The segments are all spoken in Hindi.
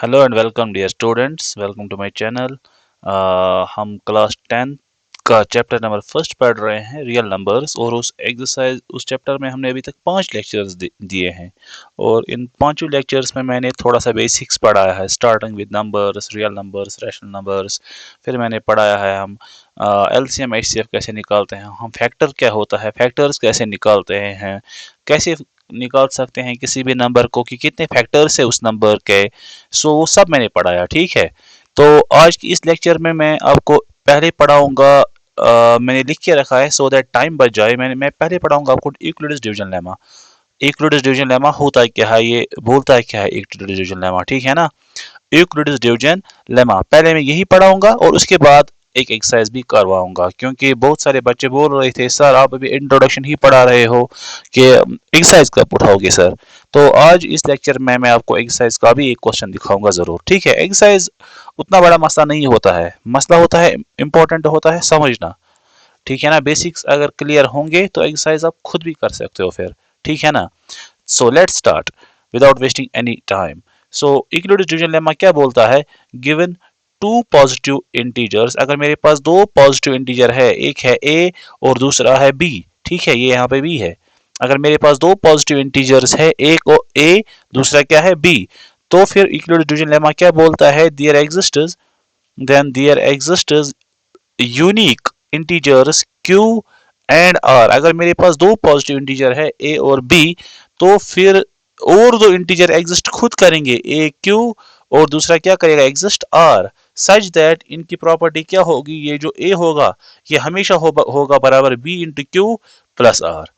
Hello and welcome dear students, welcome to my channel. हम क्लास 10 का चैप्टर नंबर फर्स्ट पढ़ रहे हैं, रियल नंबर्स। और उस चैप्टर में हमने अभी तक 5 लेक्चर्स दिए हैं। और इन पांचों लेक्चर्स में मैंने थोड़ा सा बेसिक्स पढ़ाया है, starting with numbers, real numbers, rational numbers. फिर मैंने पढ़ाया है हम एलसीएम एचसीएफ कैसे निकालते हैं, हम फैक्टर क्या होता है, फैक्टर्स कैसे निकालते हैं, कैसे निकाल सकते हैं किसी भी नंबर को कि कितने फैक्टर्स है उस नंबर के। सो वो सब मैंने पढ़ाया, ठीक है। तो आज की इस लेक्चर में मैं आपको पहले पढ़ाऊंगा, मैंने लिख के रखा है सो दैट टाइम बच जाए। मैं पहले पढ़ाऊंगा आपको Euclid's division lemma. Euclid's division lemma होता है क्या है, ये बोलता है क्या है यूक्लिड्स डिवीजन लेमा, ठीक है ना। यूक्लिड्स डिवीजन लेमा पहले मैं यही पढ़ाऊंगा और उसके बाद एक एक्सरसाइज भी करवाऊंगा, क्योंकि बहुत सारे बच्चे बोल रहे थे सर आप अभी इंट्रोडक्शन ही पढ़ा रहे हो कि एक्सरसाइज कब उठाओगे सर। तो आज इस लेक्चर में मैं आपको एक्सरसाइज का भी एक क्वेश्चन दिखाऊंगा जरूर, ठीक है। एक्सरसाइज उतना बड़ा मसला नहीं होता है, मसला होता है इंपॉर्टेंट होता है समझना, ठीक है ना। बेसिक्स अगर क्लियर होंगे तो एक्सरसाइज आप खुद भी कर सकते हो फिर, ठीक है ना। So let's start without wasting any time. So equality division lemma क्या बोलता है, गिवन टू पॉजिटिव इंटीजर्स, अगर मेरे पास दो पॉजिटिव इंटीजर है, एक है ए और दूसरा है बी, ठीक है, ये यहाँ पे बी है। अगर मेरे पास दो पॉजिटिव इंटीजर्स है, एक और ए, दूसरा क्या है बी, तो फिर इक्वलिटी डिवीजन लेमा क्या बोलता है, there exists unique integers q and r। अगर मेरे पास दो पॉजिटिव इंटीजर है a और b, तो फिर और दो इंटीजर एग्जिस्ट खुद करेंगे, a q और दूसरा क्या करेगा, एग्जिस्ट r, सच दैट इनकी प्रॉपर्टी क्या होगी, ये जो a होगा ये हमेशा होगा बराबर b into Q plus R,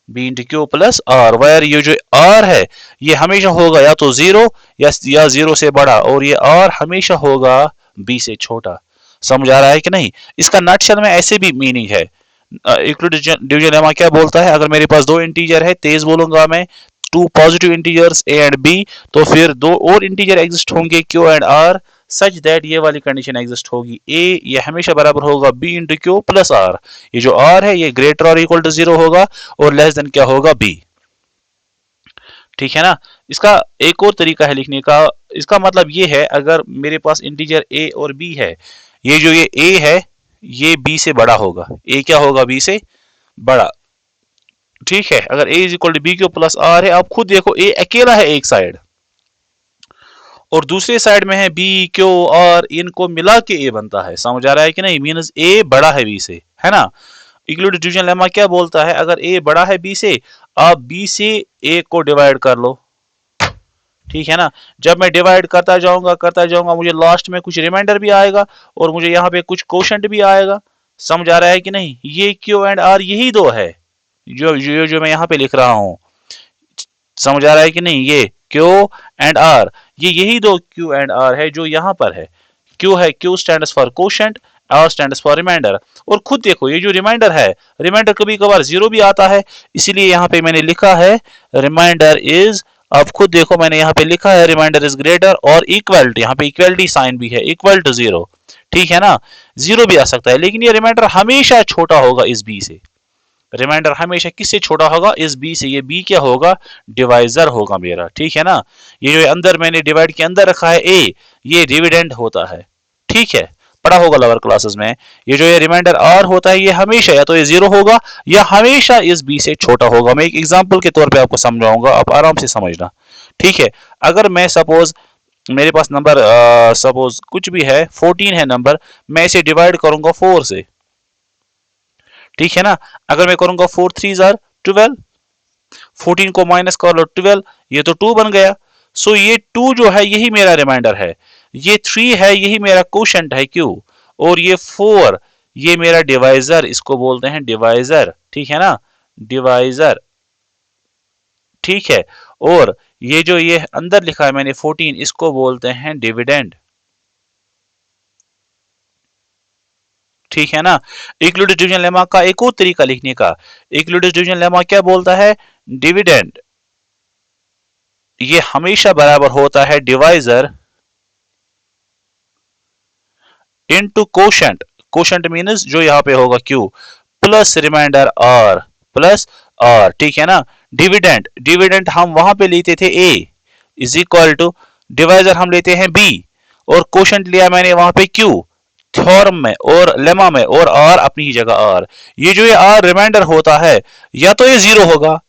b into Q plus R, where ये जो r है ये हमेशा होगा या तो जीरो या जीरो से बड़ा, और ये r हमेशा होगा b से छोटा। समझ आ रहा है कि नहीं। इसका नटशेल में ऐसे भी मीनिंग है। डिवीजन लेमा क्या बोलता है, अगर मेरे पास दो इंटीजर है, तेज बोलूंगा मैं, two positive integers A and B, तो फिर दो और इंटीजर एग्जिस्ट होंगे Q and R, such that ये वाली कंडीशन एग्जिस्ट होगी, ए ये हमेशा बराबर होगा B into Q plus R, ये जो आर है ये ग्रेटर और इक्वल टू जीरो होगा और लेस देन क्या होगा बी, ठीक है ना। इसका एक और तरीका है लिखने का, इसका मतलब ये है अगर मेरे पास इंटीजर ए और बी है, ये जो ये ए है ये बी से बड़ा होगा, ए क्या होगा बी से बड़ा, ठीक है। अगर A is equal to B Q plus R है, आप खुद देखो ए अकेला है एक साइड और दूसरे साइड में है बी क्यू आर, इनको मिला के ए बनता है। समझ आ रहा है कि नहीं, मीनस ए बड़ा है बी से, है ना। इक्वलिटी डिवीजन लेमा क्या बोलता है, अगर ए बड़ा है बी से, आप बी से ए को डिवाइड कर लो, ठीक है ना। जब मैं डिवाइड करता जाऊंगा मुझे लास्ट में कुछ रिमाइंडर भी आएगा और मुझे यहाँ पे कुछ क्वोशंट भी आएगा। समझ आ रहा है कि नहीं, ये क्यू एंड आर यही दो है जो मैं यहाँ पे लिख रहा हूँ। समझ आ रहा है कि नहीं, ये क्यू एंड आर, ये यही दो क्यू एंड आर है जो यहाँ पर है। क्यू है, Q stands for quotient, R stands for remainder. और खुद देखो ये जो रिमाइंडर है, रिमाइंडर कभी कभार जीरो भी आता है, इसीलिए यहाँ पे मैंने लिखा है रिमाइंडर इज, आप खुद देखो मैंने यहाँ पे लिखा है रिमाइंडर इज ग्रेटर और इक्वल टू, यहाँ पे इक्वलिटी साइन भी है, इक्वल टू जीरो, ठीक है ना। जीरो भी आ सकता है लेकिन ये रिमाइंडर हमेशा छोटा होगा इस बी से, रिमाइंडर हमेशा किससे छोटा होगा, इस बी से। ये बी क्या होगा, डिवाइजर होगा मेरा, ठीक है ना। ये जो अंदर मैंने डिवाइड के अंदर रखा है ए, ये डिविडेंड होता है, ठीक है, पढ़ा होगा लोअर क्लासेस में। ये जो ये रिमाइंडर आर होता है ये हमेशा या तो ये जीरो होगा या हमेशा इस बी से छोटा होगा। मैं एक एग्जांपल के तौर पे आपको समझाऊंगा, आप आराम से समझना, ठीक है। अगर मैं सपोज मेरे पास नंबर सपोज कुछ भी है 14 है नंबर, मैं इसे डिवाइड करूंगा 4 से, ठीक है ना। अगर मैं करूंगा 4 3 जार 12, 14 को माइनस कर लो 12, ये तो 2 बन गया। सो ये 2 जो है यही मेरा रिमाइंडर है, ये 3 है यही मेरा क्वोशंट है क्यू, और ये 4 ये मेरा डिवाइजर, इसको बोलते हैं डिवाइजर, ठीक है ना, डिवाइजर, ठीक है। और ये जो ये अंदर लिखा है मैंने 14, इसको बोलते हैं डिविडेंड, ठीक है ना। इक्वलिटी डिवीजन लेमा का एक और तरीका लिखने का, इक्वलिटी डिवीजन लेमा क्या बोलता है, डिविडेंड ये हमेशा बराबर होता है divisor into quotient, quotient means जो यहाँ पे होगा Q plus remainder R plus R, ठीक है ना। डिविडेंड, डिविडेंड हम वहां पे लेते थे ए इज इक्वल टू डिवाइजर हम लेते हैं b, और कोशेंट लिया मैंने वहां पे q थ्योरम में और लेमा में, और r अपनी ही जगह r। ये जो ये r रिमाइंडर होता है, या तो ये जीरो होगा,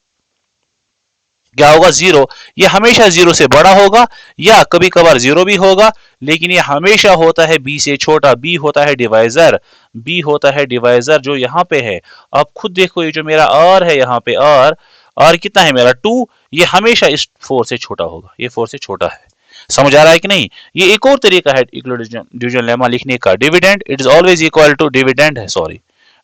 क्या होगा, जीरो। ये हमेशा जीरो से बड़ा होगा, या कभी कभार जीरो भी होगा, लेकिन ये हमेशा होता है बी से छोटा। बी होता है डिवाइजर, बी होता है डिवाइजर जो यहाँ पे है। आप खुद देखो, ये जो मेरा आर है यहाँ पे, आर आर कितना है मेरा, टू, ये हमेशा इस फोर से छोटा होगा, ये फोर से छोटा है। समझ आ रहा है कि नहीं? ये एक और तरीका है इक्वल डिवीजन लेमा लिखने का। Dividend it is always equal to, dividend है sorry,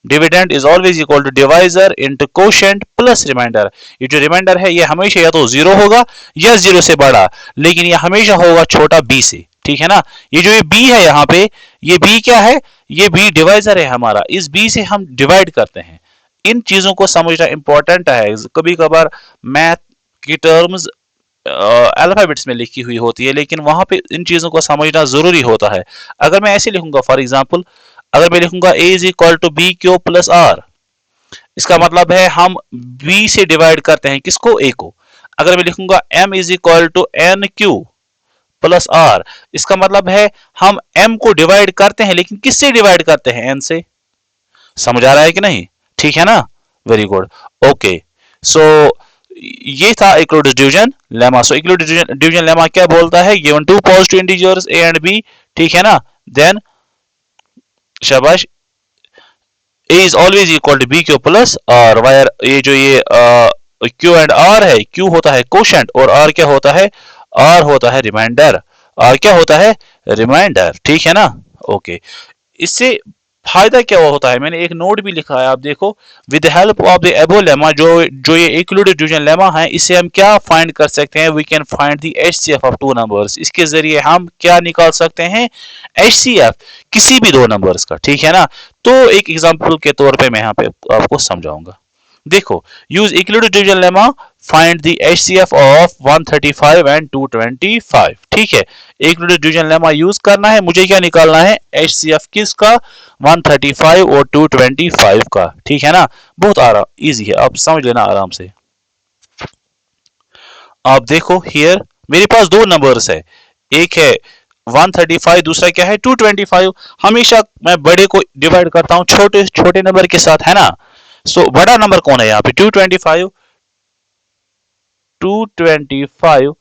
dividend is always equal to divisor into quotient plus remainder. ये जो रिमाइंडर है ये हमेशा या तो जीरो होगा या जीरो से बड़ा, लेकिन ये हमेशा होगा छोटा बी से, ठीक है ना। ये जो ये बी है यहाँ पे, ये बी क्या है, ये बी डिवाइजर है हमारा, इस बी से हम डिवाइड करते हैं। इन चीजों को समझना इंपॉर्टेंट है। कभी कभार मैथ की टर्म्स अल्फाबेट्स में लिखी हुई होती है, लेकिन वहां पे इन चीजों को समझना जरूरी होता है। अगर मैं ऐसे लिखूंगा, फॉर एग्जांपल अगर मैं लिखूंगा a is equal to B Q plus R, इसका मतलब है हम b से डिवाइड करते हैं किसको, a को। अगर मैं लिखूंगा m is equal to N Q plus R, इसका मतलब है हम m को डिवाइड करते हैं, लेकिन किससे डिवाइड करते हैं, n से। समझ आ रहा है कि नहीं? ठीक है ना, वेरी गुड, ओके। सो ये था equality division lemma. So equality division lemma क्या बोलता है, given two positive integers a and b, ठीक है ना, देन शाबाश, a is always equal to b q plus r, wire ये जो ये q एंड r है, q होता है कोशेंट और r क्या होता है, r होता है रिमाइंडर, r क्या होता है, रिमाइंडर, ठीक है ना, ओके। इससे फायदा क्या होता है, मैंने एक नोट भी लिखा है, आप देखो। With the help of the एबो लेमा, जो जो ये इक्वलिटी डिवीजन लेमा है, इससे हम क्या फाइंड कर सकते हैं, we can find the HCF of two numbers. इसके जरिए हम क्या निकाल सकते हैं, एचसीएफ किसी भी दो नंबर्स का, ठीक है ना। तो एक एग्जांपल के तौर पे मैं यहाँ पे आपको समझाऊंगा। देखो, use equality division lemma, find the HCF of 135 and 225, ठीक है। इक्वलिटी डिवीजन लेमा यूज करना है, मुझे क्या निकालना है, एचसीएफ किसका, 135 और 225 का, ठीक है ना। बहुत आराम इजी है, आप समझ लेना आराम से। आप देखो हियर मेरे पास दो नंबर्स है, एक है 135, दूसरा क्या है 225। हमेशा मैं बड़े को डिवाइड करता हूं छोटे छोटे नंबर के साथ, है ना। सो बड़ा नंबर कौन है यहाँ पे, 225। 225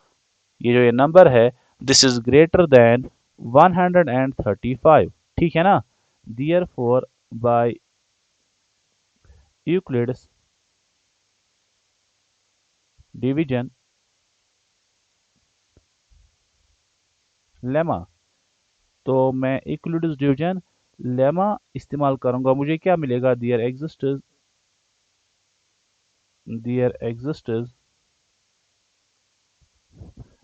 ये जो ये नंबर है, दिस इज ग्रेटर देन 135, ठीक है ना। Therefore by Euclid's division lemma, तो मैं यूक्लिड्स डिवीजन लेमा इस्तेमाल करूंगा, मुझे क्या मिलेगा, देयर एग्जिस्ट्स,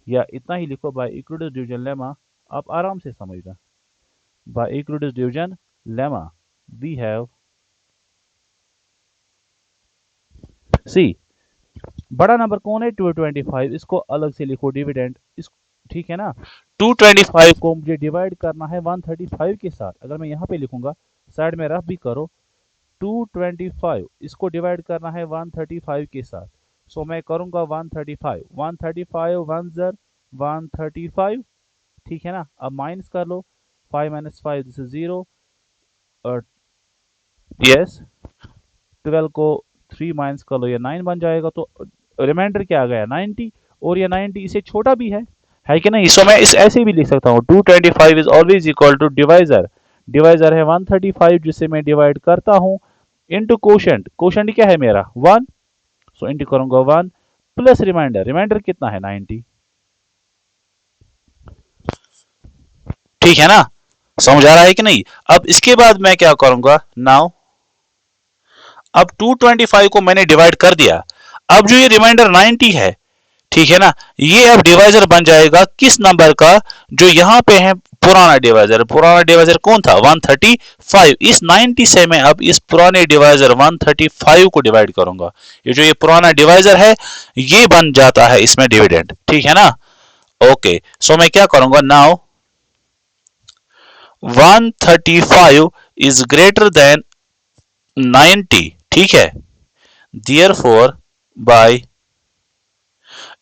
या इतना ही लिखो, बाय यूक्लिड्स डिवीजन लेमा, आप आराम से समझना। By Euclid's division lemma we have, c बड़ा नंबर कौन है, 225, इसको अलग से लिखो डिविडेंड इस, ठीक है ना। 225 को मुझे डिवाइड करना है 135 के साथ, अगर मैं यहाँ पे लिखूंगा, साइड में रफ भी करो, 225 इसको डिवाइड करना है 135 के साथ। सो मैं करूंगा 135, 135 वन जर 135, ठीक है ना। अब माइनस कर लो, 5 माइनस 5 दिस इज 0, और यस 12 को 3 माइनस कर लो, ये 9 बन जाएगा, तो रिमाइंडर क्या आ गया, 90, और ये 90 इससे छोटा भी है कि नहीं। सो मैं इस ऐसे भी लिख सकता हूँ, 225 is always equal to divisor, divisor है 135 जिसे मैं डिवाइड करता हूँ, इनटू कोशेंट, कोशेंट क्या है मेरा 1, सो इनटू करूंगा 1 प्लस रिमाइंडर, रिमाइंडर कितना है 90, ठीक है ना। समझ आ रहा है कि नहीं? अब इसके बाद मैं क्या करूंगा, नाउ अब 225 को मैंने डिवाइड कर दिया, अब जो ये रिमाइंडर 90 है, ठीक है ना, ये अब डिवाइजर बन जाएगा किस नंबर का, जो यहां पे है पुराना डिवाइजर। पुराना डिवाइजर कौन था, 135। इस 90 से मैं अब इस पुराने डिवाइजर 135 को डिवाइड करूंगा, ये जो ये पुराना डिवाइजर है ये बन जाता है इसमें डिविडेंड, ठीक है ना। ओके, सो मैं क्या करूंगा, नाउ 135 इज ग्रेटर देन 90, ठीक है। Therefore by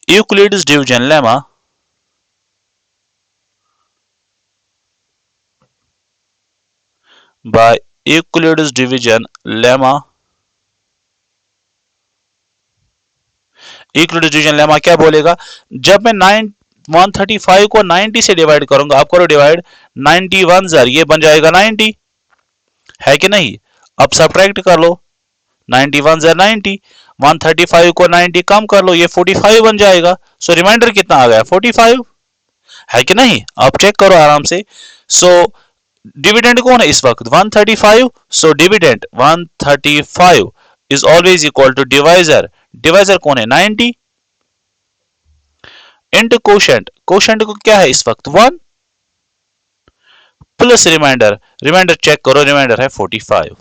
Euclid's division lemma, by Euclid's division lemma. Euclid's division lemma क्या बोलेगा, जब मैं 135 को 90 से डिवाइड करूंगा, आप करो डिवाइड, 91 जार ये बन जाएगा 90, है कि नहीं। अब सब्ट्रैक्ट कर लो, 91 जार 90, 135 को 90 कम कर लो, ये 45 बन जाएगा। सो रिमाइंडर कितना आ गया, 45, है कि नहीं। आप चेक करो आराम से। सो डिविडेंड कौन है इस वक्त, 135। So dividend 135 is always equal to divisor, divisor कौन है 90, इंटू कोशेंट, कोशेंट को क्या है इस वक्त 1, प्लस रिमाइंडर, रिमाइंडर चेक करो, रिमाइंडर है 45।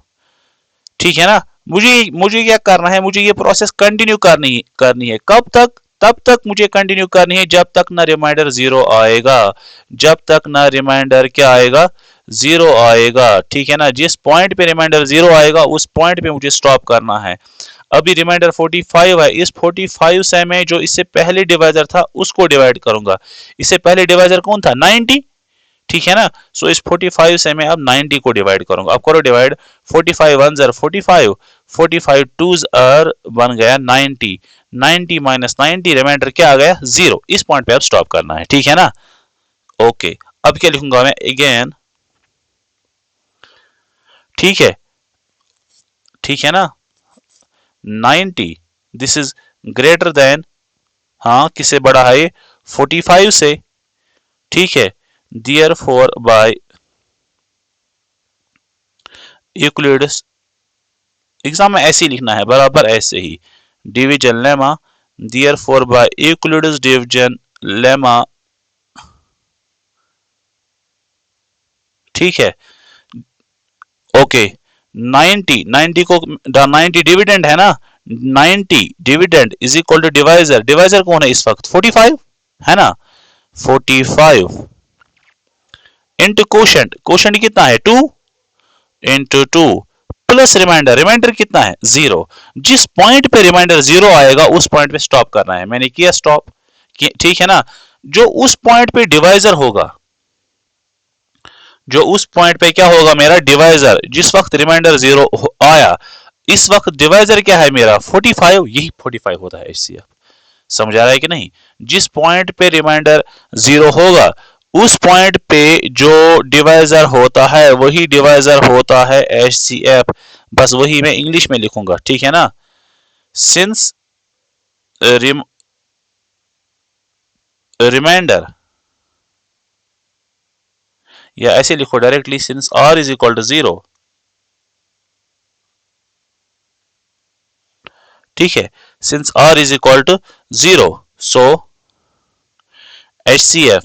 ठीक है ना। मुझे मुझे क्या करना है, मुझे ये प्रोसेस कंटिन्यू करनी है, कब तक, तब तक मुझे कंटिन्यू करनी है जब तक ना रिमाइंडर जीरो आएगा, जब तक ना रिमाइंडर क्या आएगा, जीरो आएगा। ठीक है ना। जिस पॉइंट पे रिमाइंडर जीरो आएगा उस पॉइंट पे मुझे स्टॉप करना है। अभी रिमाइंडर 45 है, इस 45 से मैं जो इससे पहले डिवाइजर था उसको डिवाइड करूंगा। इससे पहले डिवाइजर कौन था 90, ठीक है ना। सो इस 45 से मैं अब 90 को डिवाइड करूंगा। अब करो डिवाइड, 45 1 जार 45, 45 2 आर बन गया 90, 90 माइनस 90 रिमाइंडर क्या आ गया 0। इस पॉइंट पे अब स्टॉप करना है, ठीक है ना। ओके, अब क्या लिखूंगा मैं अगेन, ठीक है, ठीक है ना। 90 दिस इज ग्रेटर देन, हाँ किससे बड़ा है ये, 45 से, ठीक है। Therefore by Euclid's, exam में ऐसे ही लिखना है बराबर ऐसे ही, division lemma, therefore by Euclid's division lemma, ठीक है। ओके, 90, 90 को 90 डिविडेंड है ना, 90 dividend is equal to divisor, divisor कौन है इस वक्त 45, है ना। 45 इंटू कोशेंट, कोशेंट कितना है 2, इंटू 2 प्लस रिमाइंडर, रिमाइंडर कितना है 0। जिस पॉइंट पे रिमाइंडर 0 आएगा उस पॉइंट पे स्टॉप करना है, मैंने किया स्टॉप, ठीक है ना। जो उस पॉइंट पे डिवाइजर होगा, जो उस पॉइंट पे क्या होगा मेरा डिवाइजर, जिस वक्त रिमाइंडर 0 आया, इस वक्त डिवाइजर क्या है मेरा 45, यही 45 होता है एचसीएफ। समझ आ रहा है कि नहीं। जिस पॉइंट पे रिमाइंडर 0 होगा उस पॉइंट पे जो डिवाइजर होता है वही डिवाइजर होता है एचसीएफ। बस वही मैं इंग्लिश में लिखूंगा, ठीक है ना। सिंस रिमाइंडर, या ऐसे लिखो directly, since R is equal to 0, ठीक है। Since R is equal to 0, so HCF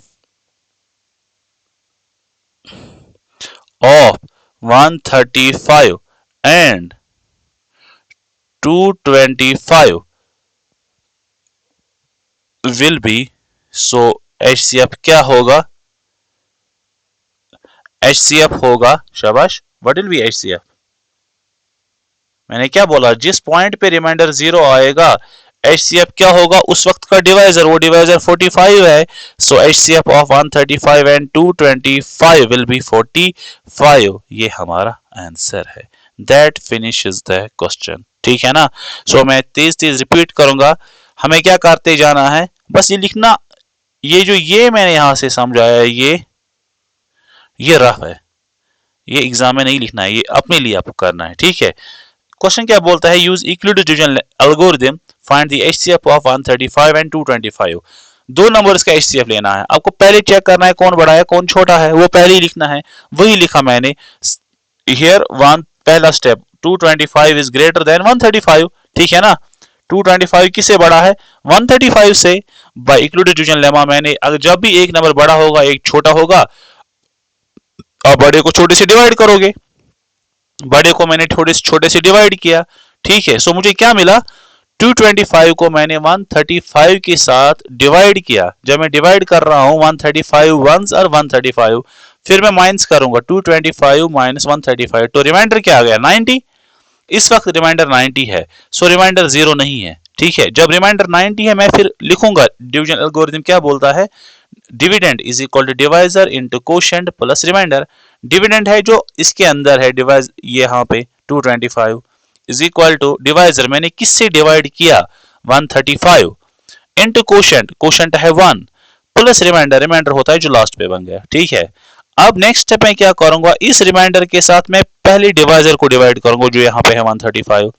of 135 and 225 will be, so HCF क्या होगा, HCF होगा, शाबाश, व्हाट विल बी HCF, मैंने क्या बोला, जिस पॉइंट पे रिमाइंडर 0 आएगा HCF क्या होगा उस वक्त का डिवाइजर, वो डिवाइजर 45 है। सो HCF of 135 and 225 will be 45। ये हमारा आंसर है। दैट फिनिशेस द क्वेश्चन, ठीक है ना। सो मैं तेज तेज रिपीट करूंगा, हमें क्या करते जाना है, बस ये लिखना, ये जो ये मैंने यहां से समझाया है ये रफ है, ये एग्जाम में नहीं लिखना है, ये अपने लिए आपको करना है, ठीक है। क्वेश्चन क्या बोलता है, use Euclid division algorithm find the HCF of 135 and 225। दो नंबर्स का एचसीएफ लेना है, आपको पहले चेक करना है कौन बड़ा है कौन छोटा है, वो पहले ही लिखना है, वही लिखा मैंने हियर। वन पहला स्टेप, 225 इज ग्रेटर देन 135, ठीक है ना। 225 किससे बड़ा है 135 से, बाय यूक्लिड डिवीजन लेमा मैंने, अगर जब भी एक नंबर बड़ा होगा एक छोटा होगा, आप बड़े को छोटे से डिवाइड करोगे, बड़े को मैंने छोटे से डिवाइड किया, ठीक है। सो मुझे क्या मिला, 225 को मैंने 135 के साथ डिवाइड किया, जब मैं डिवाइड कर रहा हूं 135 वंस और 135, फिर मैं माइनस करूंगा 225 माइनस 135, तो रिमाइंडर क्या आ गया 90। इस वक्त रिमाइंडर 90 है, सो रिमाइंडर 0 नहीं है, ठीक है। जब रिमाइंडर 90 है मैं फिर लिखूंगा, डिवीजन एल्गोरिथम क्या बोलता है, dividend is equal to divisor into quotient plus remainder, dividend है जो इसके अंदर है, डिवाइज ये यहाँ पे 225 इज इक्वल टू डिवाइजर मैंने किससे डिवाइड किया 135 इंटू कोशेंट, कोशेंट है 1 प्लस रिमाइंडर, रिमाइंडर होता है जो लास्ट पे बन गया। ठीक है, अब नेक्स्ट स्टेप में क्या करूंगा, इस रिमाइंडर के साथ मैं पहले डिवाइजर को डिवाइड करूंगा जो यहाँ पे है 135।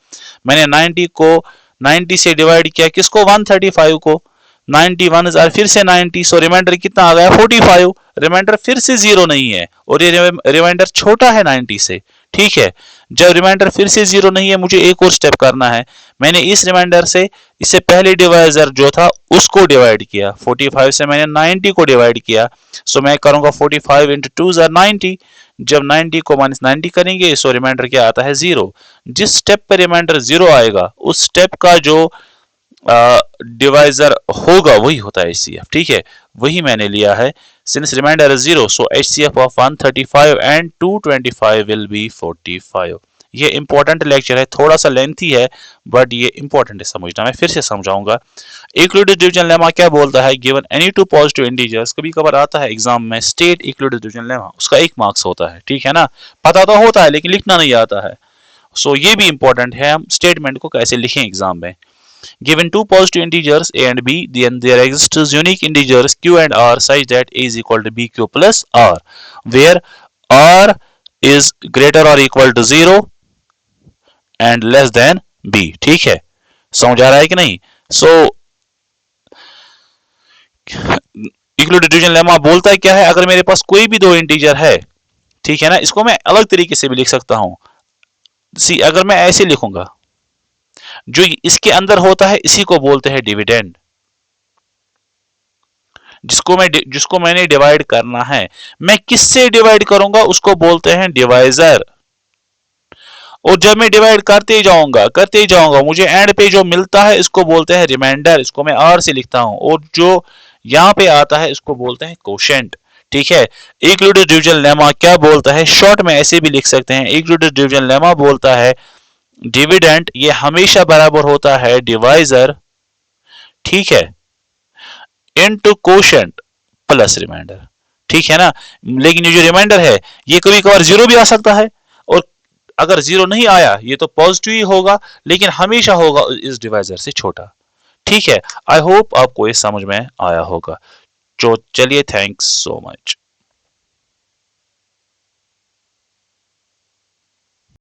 मैंने 90 को 90 से डिवाइड किया, किसको 135 को, 91 फिर से 90, सो रिमाइंडर कितना आ गया 45। रिमाइंडर फिर से जीरो नहीं है और ये रिमाइंडर छोटा है 90 से। ठीक है, जब रिमाइंडर फिर से जीरो नहीं है मुझे एक और स्टेप करना है। मैंने इस रिमाइंडर से इससे पहले डिवाइजर जो था उसको डिवाइड किया, 45 से मैंने 90 को डिवाइड किया, सो मैं करूंगा 45 इंटू 2 90। जब 90 को माइनस 90 करेंगे सो रिमाइंडर क्या आता है जीरो। जिस स्टेप पर रिमाइंडर जीरो आएगा उस स्टेप का जो डिवाइजर होगा वही होता है एचसीएफ। ठीक है, वही मैंने लिया है। Since reminder is zero so HCF of 135 and 225 will be 45। ये इंपॉर्टेंट लेक्चर है, थोड़ा सा लेंथी है बट ये इंपॉर्टेंट है समझना। मैं फिर से समझाऊंगा। इक्लूडेड डिवीजन लेमा क्या बोलता है, given any two positive integers, कभी कभार आता है एग्जाम में स्टेट इक्लूडेड डिवीजन लेमा, उसका 1 मार्क्स होता है। ठीक है ना, पता तो होता है लेकिन लिखना नहीं आता है। सो ये भी इंपॉर्टेंट है, हम स्टेटमेंट को कैसे लिखें एग्जाम में। Given two positive integers a and b, then there exists unique integers q and r such that a is equal to bq plus r, where r is greater or equal to 0 and less than b। ठीक है, समझ आ रहा है कि नहीं। सो इक्लूडेड डिवीजन लेमा बोलता है क्या है, अगर मेरे पास कोई भी दो इंटीजर है, ठीक है ना, इसको मैं अलग तरीके से भी लिख सकता हूं। सी अगर मैं ऐसे लिखूंगा, जो इसके अंदर होता है इसी को बोलते हैं डिविडेंड, जिसको मैंने डिवाइड करना है। मैं किससे डिवाइड करूंगा उसको बोलते हैं डिवाइजर, और जब मैं डिवाइड करते ही जाऊंगा मुझे एंड पे जो मिलता है इसको बोलते हैं रिमाइंडर, इसको मैं आर से लिखता हूं, और जो यहां पे आता है इसको बोलते हैं कोशेंट। ठीक है, इक्लूडेड डिवीजन लेमा क्या बोलता है, शॉर्ट में ऐसे भी लिख सकते हैं, इक्लूडेड डिवीजन लेमा बोलता है डिविडेंड ये हमेशा बराबर होता है डिवाइजर, ठीक है, इनटू कोशेंट प्लस रिमाइंडर। ठीक है ना, लेकिन ये जो रिमाइंडर है ये कभी कभार जीरो भी आ सकता है, और अगर जीरो नहीं आया ये तो पॉजिटिव ही होगा, लेकिन हमेशा होगा इस डिवाइजर से छोटा। ठीक है, आई होप आपको ये समझ में आया होगा। तो चलिए, थैंक्स सो मच।